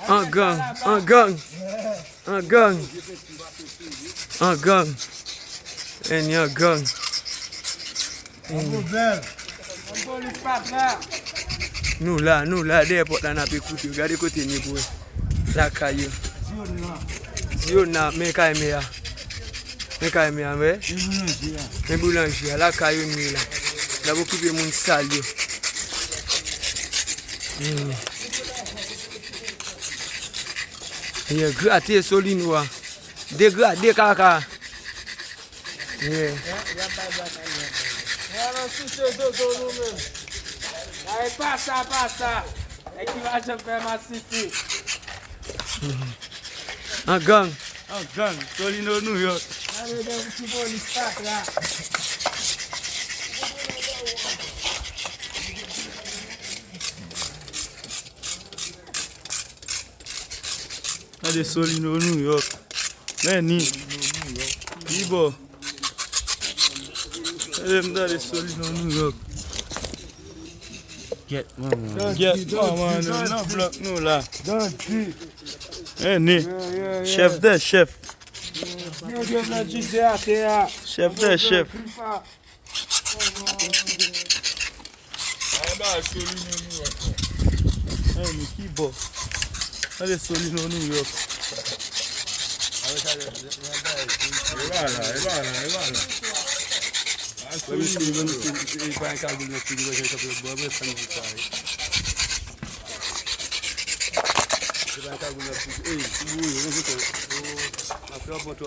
Un gang, un gang. Un gang. Un gang. Et il y a un gang. Nous là, des portes là, on a pu écouter. Regardez côté niveau. La caillou. Ziona, mais caïmea. Mais caïmea, ouais. Mais boulanger, la caillou ni là. Là, vous occupez mon salle. Il y a gratté solinois. Dégradé caca. Yeah. Allez, passa. Et qui va je faire ma cité. Un gang. Solino, New York. Allez, des petits polices là. Allez, Solino, New York. Lenny. Ibo. Allez, Solino, New York. Get mama. No block, no la. Lenny. Chef there, chef. Chef there, chef. Lenny, Ibo. Allez, Solino, New York. Après, on peut